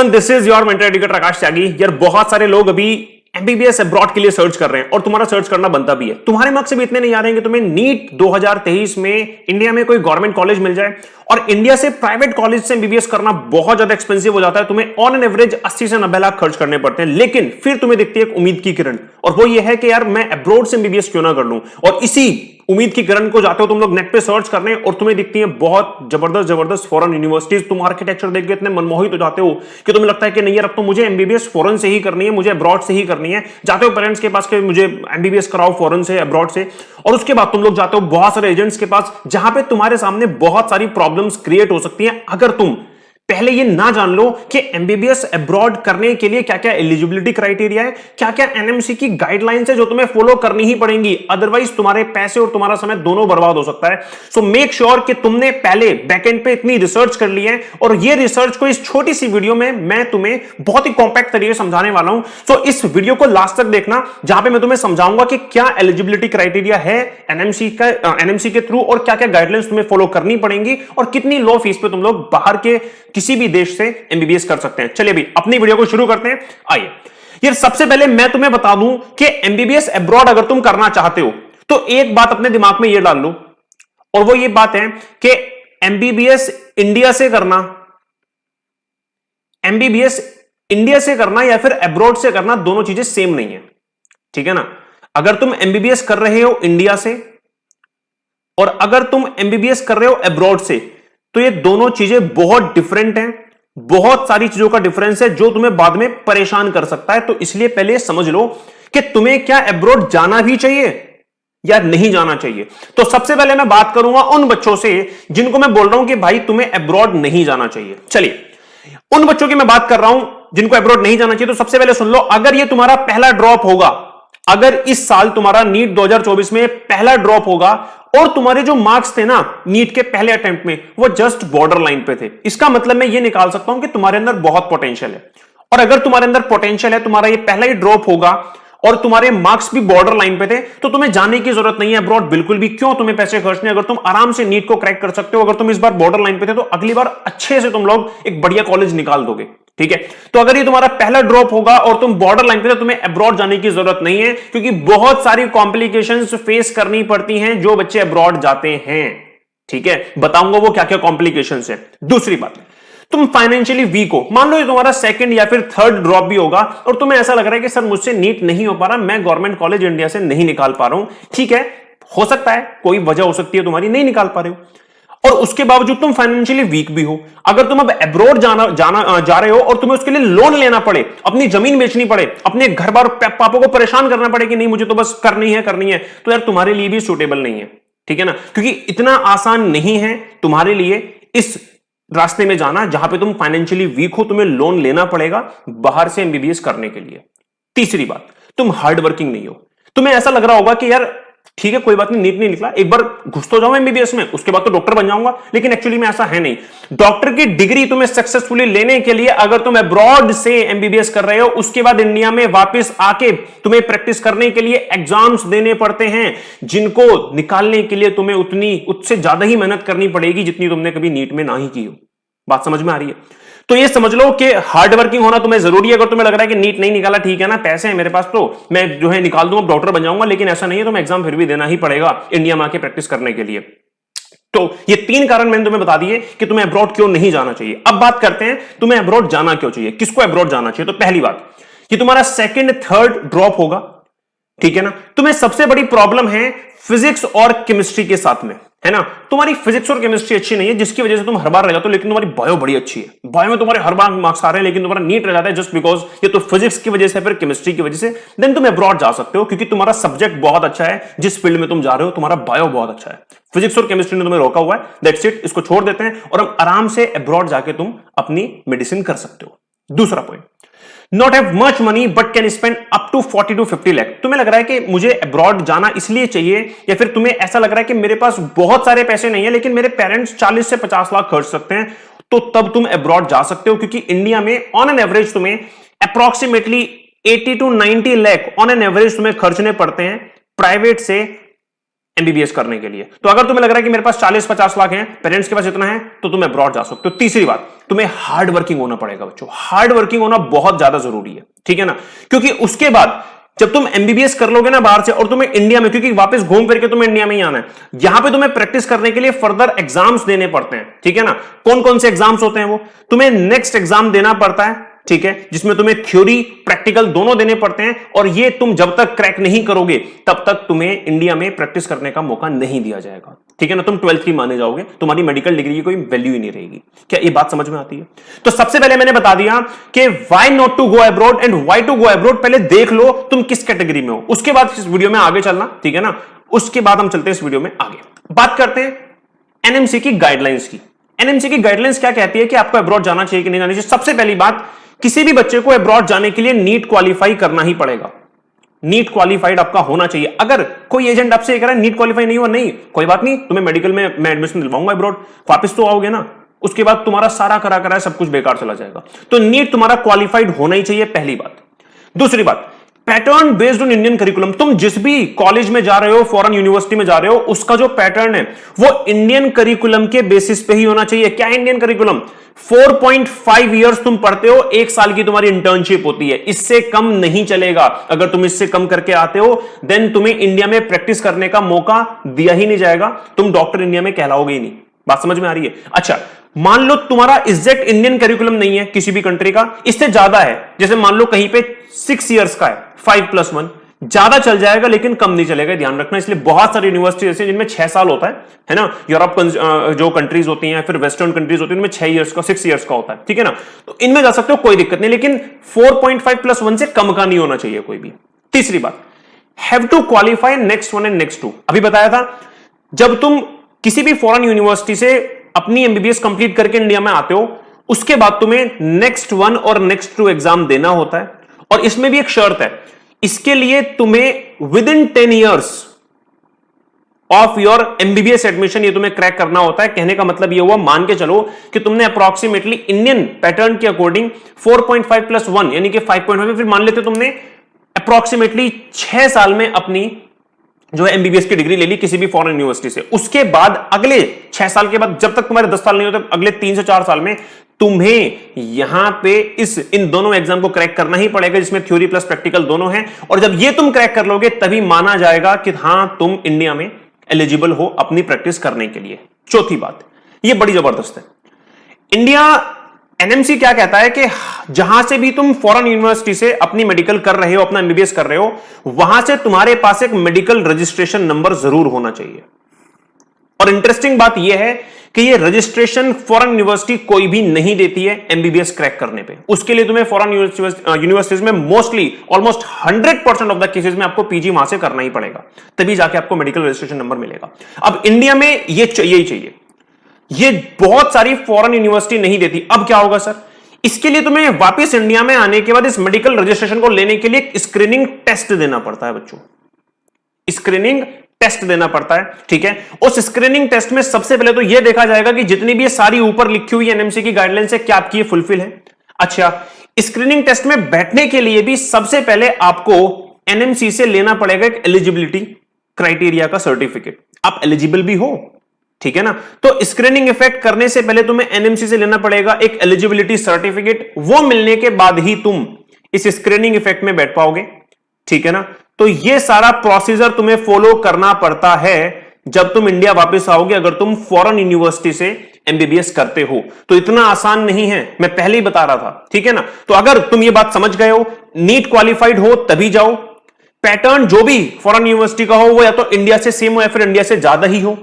This is your mentor educator Aakash Tyagi. यार बहुत सारे लोग अभी एमबीबीएस अब्रॉड के लिए सर्च कर रहे हैं और तुम्हारा सर्च करना बनता भी है। तुम्हारे मार्क्स भी इतने नहीं आ रहे हैं कि तुम्हें नीट 2023 में इंडिया में कोई गवर्नमेंट कॉलेज मिल जाए, और इंडिया से प्राइवेट कॉलेज से एमबीबीएस करना बहुत ज्यादा एक्सपेंसिव हो जाता है। तुम्हें ऑन एन एवरेज 80 से 90 लाख खर्च करने पड़ते हैं, लेकिन फिर तुम्हें दिखती है एक उम्मीद की किरण, और वो ये है कि यार मैं अब्रॉड से एमबीबीएस क्यों ना कर लूं। और इसी उम्मीद की किरण को जाते हो तुम लोग नेट पे सर्च करने और तुम्हें दिखती है बहुत जबरदस्त फॉरेन यूनिवर्सिटीज। तुम आर्किटेक्चर देख के इतने मनमोहित हो जाते हो कि तुम्हें लगता है कि नहीं यार अब तो मुझे एमबीबीएस फॉरेन से ही करनी है, मुझे अब्रॉड से ही करनी है। जाते हो पेरेंट्स के पास कि मुझे एमबीबीएस कराओ फॉरेन से, अब्रॉड से, और उसके बाद तुम लोग जाते हो बहुत सारे एजेंट्स के पास, जहां पे तुम्हारे सामने बहुत सारी प्रॉब्लम्स क्रिएट हो सकती हैं अगर तुम पहले ये ना जान लो कि एमबीबीएस अब्रॉड करने के लिए क्या क्या एलिजिबिलिटी क्राइटेरिया है, क्या क्या एनएमसी की गाइडलाइंस है जो तुम्हें फॉलो करनी ही पड़ेंगी। अदरवाइज तुम्हारे पैसे और तुम्हारा समय दोनों बर्बाद हो सकता है। सो मेक श्योर कि तुमने पहले बैकएंड पे इतनी रिसर्च कर ली है, और ये रिसर्च को इस छोटी सी वीडियो में मैं तुम्हें बहुत ही कॉम्पैक्ट तरीके से समझाने वाला हूं। सो इस वीडियो को लास्ट तक देखना, जहां पे मैं तुम्हें समझाऊंगा कि क्या एलिजिबिलिटी क्राइटेरिया है एनएमसी के थ्रू, और क्या क्या गाइडलाइंस तुम्हें फॉलो करनी पड़ेंगी, और कितनी लो फीस पे तुम लोग बाहर के किसी भी देश से एमबीबीएस कर सकते हैं। चलिए अभी अपनी वीडियो को शुरू करते हैं। आइए यार, सबसे पहले मैं तुम्हें बता दूं कि एमबीबीएस अब्रॉड अगर तुम करना चाहते हो तो एक बात अपने दिमाग में ये डाल लो, और वो ये बात है कि एमबीबीएस इंडिया से करना, एमबीबीएस इंडिया से करना या फिर अब्रॉड से करना, दोनों चीजें सेम नहीं है। ठीक है ना। अगर तुम एमबीबीएस कर रहे हो इंडिया से और अगर तुम एमबीबीएस कर रहे हो अब्रॉड से, तो ये दोनों चीजें बहुत डिफरेंट हैं। बहुत सारी चीजों का डिफरेंस है जो तुम्हें बाद में परेशान कर सकता है। तो इसलिए पहले समझ लो कि तुम्हें क्या अब्रॉड जाना भी चाहिए या नहीं जाना चाहिए। तो सबसे पहले मैं बात करूंगा उन बच्चों से जिनको मैं बोल रहा हूं कि भाई तुम्हें अब्रॉड नहीं जाना चाहिए। चलिए, उन बच्चों की मैं बात कर रहा हूं जिनको अब्रॉड नहीं जाना चाहिए। तो सबसे पहले सुन लो, अगर ये तुम्हारा पहला ड्रॉप होगा, अगर इस साल तुम्हारा नीट 2024 में पहला ड्रॉप होगा और तुम्हारे जो मार्क्स थे ना नीट के पहले अटेम्प्ट में वो जस्ट बॉर्डर लाइन पे थे, इसका मतलब मैं ये निकाल सकता हूं कि तुम्हारे अंदर बहुत पोटेंशियल है। और अगर तुम्हारे अंदर पोटेंशियल है, तुम्हारा ये पहला ही ड्रॉप होगा और तुम्हारे मार्क्स भी बॉर्डर लाइन पे थे, तो तुम्हें जाने की जरूरत नहीं है अब्रॉड, बिल्कुल भी। क्यों तुम्हें पैसे खर्चने, अगर तुम आराम से नीट को क्रैक कर सकते हो। अगर तुम इस बार बॉर्डर लाइन पे थे तो अगली बार अच्छे से तुम लोग एक बढ़िया कॉलेज निकाल दोगे। ठीक है। तो अगर ये तुम्हारा पहला ड्रॉप होगा और तुम बॉर्डर लाइन पे, तो तुम्हें अब्रॉड जाने की जरूरत नहीं है, क्योंकि बहुत सारी कॉम्प्लिकेशंस फेस करनी पड़ती हैं जो बच्चे अब्रॉड जाते हैं। ठीक है, बताऊंगा वो क्या क्या कॉम्प्लिकेशंस है। दूसरी बात, तुम फाइनेंशियली वीक हो, मान लो ये तुम्हारा सेकंड या फिर थर्ड ड्रॉप भी होगा और तुम्हें ऐसा लग रहा है कि सर मुझसे नीट नहीं हो पा रहा, मैं गवर्नमेंट कॉलेज इंडिया से नहीं निकाल पा रहा हूं। ठीक है, हो सकता है कोई वजह हो सकती है तुम्हारी, नहीं निकाल पा रहे हो, और उसके बावजूद तुम फाइनेंशियली वीक भी हो। अगर तुम अब अब्रॉड जा रहे हो और तुम्हें उसके लिए लोन लेना पड़े, अपनी जमीन बेचनी पड़े, अपने घर बार पापा को परेशान करना पड़े कि नहीं मुझे तो बस करनी है, तो यार तुम्हारे लिए भी सूटेबल नहीं है। ठीक है ना, क्योंकि इतना आसान नहीं है तुम्हारे लिए इस रास्ते में जाना जहां पे तुम फाइनेंशियली वीक हो, तुम्हें लोन लेना पड़ेगा बाहर से एमबीबीएस करने के लिए। तीसरी बात, तुम हार्ड वर्किंग नहीं हो। तुम्हें ऐसा लग रहा होगा कि यार ठीक है कोई बात नहीं, नीट नहीं निकला, एक बार घुस तो जाऊं एमबीबीएस में, उसके बाद तो डॉक्टर बन जाऊंगा, लेकिन एक्चुअली में ऐसा है नहीं। डॉक्टर की डिग्री तुम्हें सक्सेसफुली लेने के लिए अगर तुम अब्रॉड से एमबीबीएस कर रहे हो, उसके बाद इंडिया में वापस आके तुम्हें प्रैक्टिस करने के लिए एग्जाम्स देने पड़ते हैं, जिनको निकालने के लिए तुम्हें उससे ज्यादा ही मेहनत करनी पड़ेगी जितनी तुमने कभी नीट में ना ही की हो। बात समझ में आ रही है? तो ये समझ लो कि हार्ड वर्किंग होना तुम्हें जरूरी है। अगर तुम्हें लग रहा है कि नीट नहीं निकाला, ठीक है ना, पैसे हैं मेरे पास तो मैं जो है निकाल दूंगा, डॉक्टर बन जाऊंगा, लेकिन ऐसा नहीं है, तुम्हें एग्जाम फिर भी देना ही पड़ेगा इंडिया में आके प्रैक्टिस करने के लिए। तो ये 3 कारण मैंने तुम्हें बता दिए कि तुम्हें अब्रॉड क्यों नहीं जाना चाहिए। अब बात करते हैं तुम्हें अब्रॉड जाना क्यों चाहिए, किसको अब्रॉड जाना चाहिए। तो पहली बात, कि तुम्हारा सेकंड थर्ड ड्रॉप होगा, ठीक है ना, तुम्हें सबसे बड़ी प्रॉब्लम है फिजिक्स और केमिस्ट्री के साथ में, है ना। तुम्हारी फिजिक्स और केमिस्ट्री अच्छी नहीं है, जिसकी वजह से तुम हर बार रह जाते हो, लेकिन तुम्हारी बायो बड़ी अच्छी है। बायो में तुम्हारे हर बार मार्क्स आ रहे हैं, लेकिन तुम्हारा नीट रह जाता है जस्ट बिकॉज ये तो फिजिक्स की वजह से फिर केमिस्ट्री की वजह से। देन तुम अब्रॉड जा सकते हो क्योंकि तुम्हारा सब्जेक्ट बहुत अच्छा है, जिस फील्ड में तुम जा रहे हो तुम्हारा बायो बहुत अच्छा है। फिजिक्स और केमिस्ट्री ने तुम्हें रोका हुआ है, दैट्स इट, इसको छोड़ देते हैं और हम आराम से अब्रॉड जाके तुम अपनी मेडिसिन कर सकते हो। दूसरा point, not have much money but can spend up to 40 to 50 lakh. तुम्हें लग रहा है कि मुझे अब्रॉड जाना इसलिए चाहिए, या फिर तुम्हें ऐसा लग रहा है कि मेरे पास बहुत सारे पैसे नहीं है लेकिन मेरे पेरेंट्स 40 से 50 लाख खर्च सकते हैं, तो तब तुम अब्रॉड जा सकते हो। क्योंकि इंडिया में ऑन एन एवरेज तुम्हें approximately 80 to 90 lakh on an average तुम्हें खर्चने पड़ते हैं प्राइवेट से एमबीबीएस करने के लिए। तो अगर तुम्हें लग रहा है कि मेरे पास 40-50 लाख हैं, पेरेंट्स के पास इतना है, तो तुम अब्रॉड जा सकते हो। तीसरी बात, तुम्हें हार्ड वर्किंग होना पड़ेगा बच्चों, हार्ड वर्किंग होना बहुत ज्यादा जरूरी है, ठीक है ना, क्योंकि उसके बाद जब तुम एमबीबीएस कर लोगे ना बाहर से, और तुम्हें इंडिया में, क्योंकि वापस घूम फिर के तुम्हें इंडिया में ही आना है, यहां पे तुम्हें प्रैक्टिस करने के लिए फर्दर एग्जाम्स देने पड़ते हैं, ठीक है ना। कौन कौन से एग्जाम्स होते हैं वो, तुम्हें नेक्स्ट एग्जाम देना पड़ता है, ठीक है, जिसमें तुम्हें थ्योरी प्रैक्टिकल दोनों देने पड़ते हैं, और ये तुम जब तक क्रैक नहीं करोगे तब तक तुम्हें इंडिया में प्रैक्टिस करने का मौका नहीं दिया जाएगा, ठीक है ना। तुम 12th की माने जाओगे, तुम्हारी मेडिकल डिग्री की कोई वैल्यू ही नहीं रहेगी। क्या ये बात समझ में आती है? तो सबसे पहले मैंने बता दिया कि why not to go abroad and why to go abroad, पहले देख लो तुम किस कैटेगरी में हो, उसके बाद इस वीडियो में आगे चलना, ठीक है ना। उसके बाद हम चलते हैं इस वीडियो में आगे, बात करते हैं एनएमसी की गाइडलाइंस की। एनएमसी की गाइडलाइंस क्या कहती है कि आपको अब्रॉड जाना चाहिए कि नहीं जाना चाहिए। सबसे पहली बात, किसी भी बच्चे को अब्रॉड जाने के लिए नीट क्वालिफाई करना ही पड़ेगा, नीट क्वालिफाइड आपका होना चाहिए। अगर कोई एजेंट आपसे ये कह रहा है नीट क्वालिफाई नहीं हुआ, नहीं कोई बात नहीं, तुम्हें मेडिकल में मैं एडमिशन दिलवाऊंगा अब्रॉड, वापस तो आओगे ना, उसके बाद तुम्हारा सारा करा करा सब कुछ बेकार चला जाएगा। तो नीट तुम्हारा क्वालिफाइड होना ही चाहिए, पहली बात। दूसरी बात, pattern based on Indian curriculum. तुम जिस भी कॉलेज में जा रहे हो, फॉरेन यूनिवर्सिटी में जा रहे हो, उसका जो पैटर्न है वो इंडियन करिकुलम के बेसिस पे ही होना चाहिए। क्या इंडियन करिकुलम? 4.5 इयर्स तुम पढ़ते हो, 1 साल की तुम्हारी इंटर्नशिप होती है, इससे कम नहीं चलेगा। अगर तुम इससे कम करके आते हो देन तुम्हें इंडिया में प्रैक्टिस करने का मौका दिया ही नहीं जाएगा, तुम डॉक्टर इंडिया में कहलाओगे ही नहीं। बात समझ में आ रही है? अच्छा, मान लो तुम्हारा एग्जैक्ट इंडियन करिकुलम नहीं है किसी भी कंट्री का, इससे ज्यादा है, जैसे मान लो कहीं पे 6 इयर्स का है, 5+1, ज्यादा चल जाएगा लेकिन कम नहीं चलेगा, ध्यान रखना। इसलिए बहुत सारी यूनिवर्सिटी ऐसी जिनमें 6 साल होता है ना। यूरोप जो कंट्रीज होती हैं, फिर वेस्टर्न कंट्रीज होती है, उनमें 6 इयर्स का, 6 इयर्स का होता है, ठीक है ना। तो इनमें जा सकते हो, कोई दिक्कत नहीं, लेकिन 4.5+1 से कम का नहीं होना चाहिए कोई भी। तीसरी बात, have to qualify next 1 and next 2। अभी बताया था, जब तुम किसी भी फॉरेन यूनिवर्सिटी से अपनी एमबीबीएस कंप्लीट करके इंडिया में आते हो, उसके बाद तुम्हें नेक्स्ट 1 और नेक्स्ट 2 एग्जाम देना होता है, और इसमें भी एक शर्त है, इसके लिए तुम्हें with in 10 years of your MBBS admission ये तुम्हें क्रैक करना होता है। कहने का मतलब ये हुआ, मान के चलो कि तुमने अप्रोक्सीमेटली इंडियन पैटर्न के अकॉर्डिंग 4.5+1 यानी कि 5.5, फिर मान लेते तुमने अप्रोक्सीमेटली 6 साल में अपनी जो है एमबीबीएस की डिग्री ले ली किसी भी फॉरेन यूनिवर्सिटी से। उसके बाद अगले 6 साल के बाद, जब तक तुम्हारे 10 साल नहीं होते, अगले 3 से 4 साल में तुम्हें यहां पे इन दोनों एग्जाम को क्रैक करना ही पड़ेगा, जिसमें थ्योरी प्लस प्रैक्टिकल दोनों हैं। और जब ये तुम क्रैक कर लोगे तभी माना जाएगा कि हां तुम इंडिया में एलिजिबल हो अपनी प्रैक्टिस करने के लिए। चौथी बात, ये बड़ी जबरदस्त है, इंडिया एनएमसी क्या कहता है कि जहां से भी तुम फॉरेन यूनिवर्सिटी से अपनी मेडिकल कर रहे हो, अपना एमबीबीएस कर रहे हो, वहां से तुम्हारे पास एक मेडिकल रजिस्ट्रेशन नंबर जरूर होना चाहिए। और इंटरेस्टिंग बात यह है कि ये रजिस्ट्रेशन फॉरेन यूनिवर्सिटी कोई भी नहीं देती है एमबीबीएस क्रैक करने पे। उसके लिए तुम्हें फॉरेन यूनिवर्सिटीज में mostly almost 100% of the cases में आपको पीजी वहां से करना ही पड़ेगा, तभी जाके आपको मेडिकल रजिस्ट्रेशन नंबर मिलेगा। अब इंडिया में ये चाहिए ही चाहिए, ये बहुत सारी फॉरेन यूनिवर्सिटी नहीं देती। अब क्या होगा सर? इसके लिए तुम्हें वापस इंडिया में आने के बाद इस मेडिकल रजिस्ट्रेशन को लेने के लिए एक स्क्रीनिंग टेस्ट देना पड़ता है बच्चों, स्क्रीनिंग टेस्ट देना पड़ता है, ठीक है। उस स्क्रीनिंग टेस्ट में सबसे पहले तो यह देखा जाएगा कि जितनी भी ये सारी ऊपर लिखी हुई एनएमसी की गाइडलाइंस है, क्या आपकी ये फुलफिल है। अच्छा, स्क्रीनिंग टेस्ट में बैठने के लिए भी सबसे पहले आपको एनएमसी से लेना पड़ेगा एक एलिजिबिलिटी क्राइटेरिया का सर्टिफिकेट, आप एलिजिबल भी हो, ठीक है ना। तो स्क्रीनिंग इफेक्ट करने से पहले तुम्हें एनएमसी से लेना पड़ेगा एक एलिजिबिलिटी सर्टिफिकेट, वो मिलने के बाद ही तुम इस स्क्रीनिंग इफेक्ट में बैठ पाओगे, ठीक है ना। तो ये सारा प्रोसीजर तुम्हें फॉलो करना पड़ता है जब तुम इंडिया वापस आओगे, अगर तुम फॉरेन यूनिवर्सिटी से एमबीबीएस करते हो। तो इतना आसान नहीं है, मैं पहले ही बता रहा था, ठीक है ना। तो अगर तुम ये बात समझ गए हो, नीट क्वालिफाइड हो तभी जाओ, पैटर्न जो भी फॉरेन यूनिवर्सिटी का हो वो या तो इंडिया से सेम हो या फिर इंडिया से ज्यादा ही हो,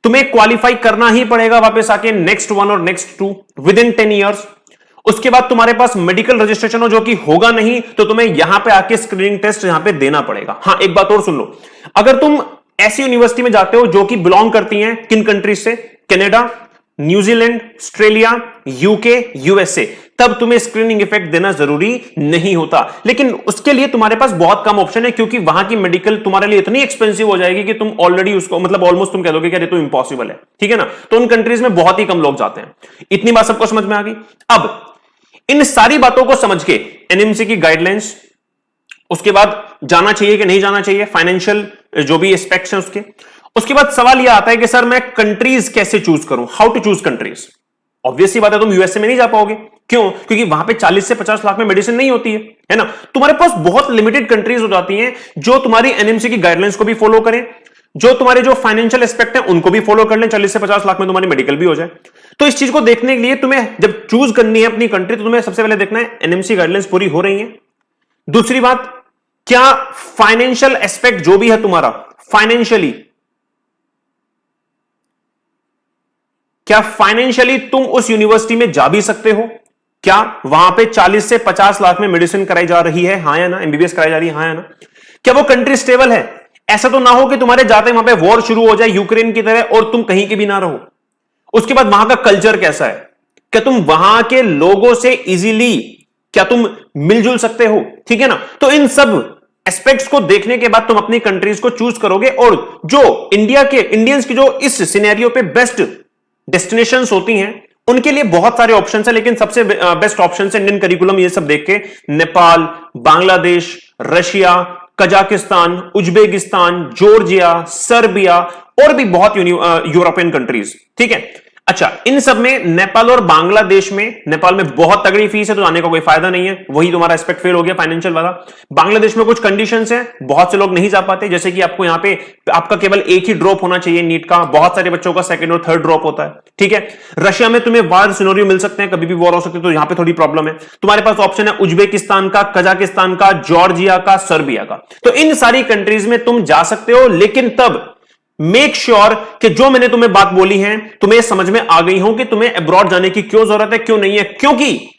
तुम्हें क्वालिफाई करना ही पड़ेगा वापस आके नेक्स्ट 1 और नेक्स्ट 2 विद इन 10 इयर्स। उसके बाद तुम्हारे पास मेडिकल रजिस्ट्रेशन हो, जो कि होगा नहीं, तो तुम्हें यहां पे आके स्क्रीनिंग टेस्ट यहां पे देना पड़ेगा। हां, एक बात और सुन लो, अगर तुम ऐसी यूनिवर्सिटी में जाते हो जो कि बिलोंग करती हैं किन कंट्रीज से, Canada, New Zealand, Australia, UK, USA, तब तुम्हें स्क्रीनिंग इफेक्ट देना जरूरी नहीं होता। लेकिन उसके लिए तुम्हारे पास बहुत कम ऑप्शन है, क्योंकि वहां की मेडिकल तुम्हारे लिए इतनी एक्सपेंसिव हो जाएगी कि तुम ऑलरेडी उसको मतलब ऑलमोस्ट तुम कह दोगे कि अरे तो इंपॉसिबल है, ठीक है ना। तो उन कंट्रीज में बहुत ही कम लोग जाते हैं। इतनी बात सबको समझ में आ गई। अब इन सारी बातों को समझ के एनएमसी की गाइडलाइंस, उसके बाद जाना चाहिए कि नहीं जाना चाहिए, फाइनेंशियल जो भी एस्पेक्ट्स हैं उसके, उसके बाद सवाल यह आता है कि सर मैं कंट्रीज कैसे चूज करूं, how to choose countries. Obviously बात है तुम यूएसए में नहीं जा पाओगे, क्यों? क्योंकि वहां पे 40 से 50 लाख में मेडिसिन नहीं होती है ना। तुम्हारे पास बहुत लिमिटेड कंट्रीज हो जाती हैं जो तुम्हारी एनएमसी की गाइडलाइंस को भी फॉलो करें, जो तुम्हारे जो फाइनेंशियल एस्पेक्ट है उनको भी फॉलो कर लें, 40 से 50 लाख में तुम्हारी मेडिकल भी हो जाए। तो इस चीज को देखने के लिए तुम्हें जब चूज करनी है अपनी कंट्री, तो तुम्हें सबसे पहले देखना है एनएमसी गाइडलाइंस पूरी हो रही है। दूसरी बात, क्या फाइनेंशियल एस्पेक्ट जो भी है तुम्हारा फाइनेंशियली तुम उस यूनिवर्सिटी में जा भी सकते हो? क्या वहां पे 40 से 50 लाख में मेडिसिन कराई जा रही है, हां या ना? एमबीबीएस कराई जा रही है, हां या ना? क्या वो कंट्री स्टेबल है? ऐसा तो ना हो कि तुम्हारे जाते वहां पे वॉर शुरू हो जाए यूक्रेन की तरह और तुम कहीं के भी ना रहो। उसके बाद वहां का कल्चर कैसा है? क्या तुम वहां के लोगों से इजीली क्या तुम मिलजुल सकते हो? ठीक है ना। तो इन सब एस्पेक्ट्स को देखने के बाद तुम अपनी कंट्रीज को चूज करोगे, और जो इंडियंस की जो इस सिनेरियो पे बेस्ट डेस्टिनेशंस होती हैं उनके लिए बहुत सारे ऑप्शंस हैं, लेकिन सबसे बेस्ट ऑप्शन है इंडियन करिकुलम ये सब देख के Nepal, Bangladesh, Russia, Kazakhstan, Uzbekistan, Georgia, Serbia और भी बहुत यूरोपियन कंट्रीज। ठीक है। अच्छा, इन सब में नेपाल और बांग्लादेश में, नेपाल में बहुत तगड़ी फीस है तो जाने का कोई फायदा नहीं है, वही तुम्हारा एस्पेक्ट फेल हो गया फाइनेंशियल वाला। बांग्लादेश में कुछ कंडीशंस हैं, बहुत से लोग नहीं जा पाते, जैसे कि आपको यहां पे आपका केवल एक ही ड्रॉप होना चाहिए नीट का, बहुत सारे बच्चों का सेकंड और थर्ड ड्रॉप होता है। ठीक है। रशिया में तुम्हें वार सिनेरियो मिल सकते हैं, कभी भी वॉर हो सकते हैं, तो यहां पे थोड़ी प्रॉब्लम है। तुम्हारे पास ऑप्शन है उज्बेकिस्तान का, कजाकिस्तान का, जॉर्जिया का, सर्बिया का। तो इन सारी कंट्रीज में तुम जा सकते हो, लेकिन तब मेक श्योर कि जो मैंने तुम्हें बात बोली है तुम्हें समझ में आ गई हो कि तुम्हें अब्रॉड जाने की क्यों जरूरत है, क्यों नहीं है। क्योंकि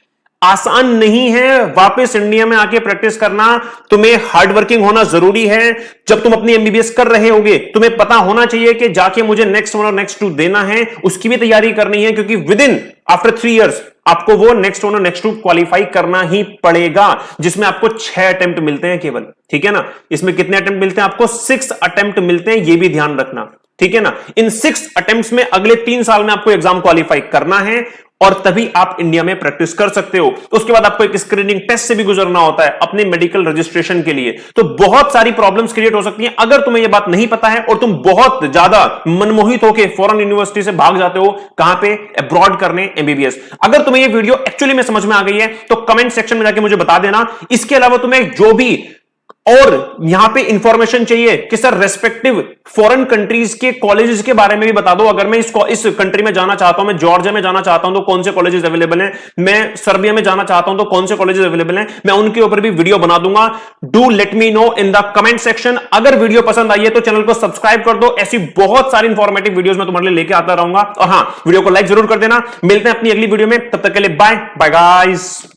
आसान नहीं है वापस इंडिया में आके प्रैक्टिस करना, तुम्हें हार्ड वर्किंग होना जरूरी है। जब तुम अपनी एमबीबीएस कर रहे होगे तुम्हें पता होना चाहिए कि जाके मुझे नेक्स्ट 1 और नेक्स्ट 2 देना है, उसकी भी तैयारी करनी है, क्योंकि विद इन आफ्टर 3 इयर्स आपको वो नेक्स्ट 1 और नेक्स्ट 2 क्वालिफाई करना ही पड़ेगा, जिसमें आपको 6 अटेम्प्ट मिलते हैं केवल। ठीक है ना। इसमें कितने अटेम्प्ट मिलते हैं? आपको 6 अटेम्प्ट मिलते हैं, ये भी ध्यान रखना। ठीक है ना। इन 6 अटेम्प्ट्स में अगले 3 साल में आपको एग्जाम क्वालिफाई करना है, और तभी आप इंडिया में प्रैक्टिस कर सकते हो। उसके बाद आपको एक स्क्रीनिंग टेस्ट से भी गुजरना होता है अपने मेडिकल रजिस्ट्रेशन के लिए। तो बहुत सारी प्रॉब्लम्स क्रिएट हो सकती हैं अगर तुम्हें यह बात नहीं पता है और तुम बहुत ज्यादा मनमोहित होकर फॉरेन यूनिवर्सिटी से भाग जाते हो, कहां पे? अब्रॉड करने एमबीबीएस। अगर तुम्हें यह वीडियो एक्चुअली में समझ में आ गई है तो कमेंट सेक्शन में जाके मुझे बता देना। इसके अलावा तुम्हें जो भी और यहां पे इंफॉर्मेशन चाहिए कि सर रेस्पेक्टिव फॉरेन कंट्रीज के कॉलेजेस के बारे में भी बता दो। अगर मैं इस कंट्री में जाना चाहता हूं, मैं जॉर्जिया में जाना चाहता हूं तो कौन से कॉलेजेस अवेलेबल हैं, मैं सर्बिया में जाना चाहता हूं तो कौन से कॉलेजेस अवेलेबल हैं, मैं उनके ऊपर भी वीडियो बना दूंगा। Do let me know in the comment section. अगर वीडियो पसंद आई है तो चैनल को सब्सक्राइब कर दो, ऐसी बहुत सारी इंफॉर्मेटिव वीडियोस मैं तुम्हारे लिए लेके आता रहूंगा। और हां, वीडियो को लाइक जरूर कर देना। मिलते हैं अपनी अगली वीडियो में, तब तक के लिए बाय बाय गाइस।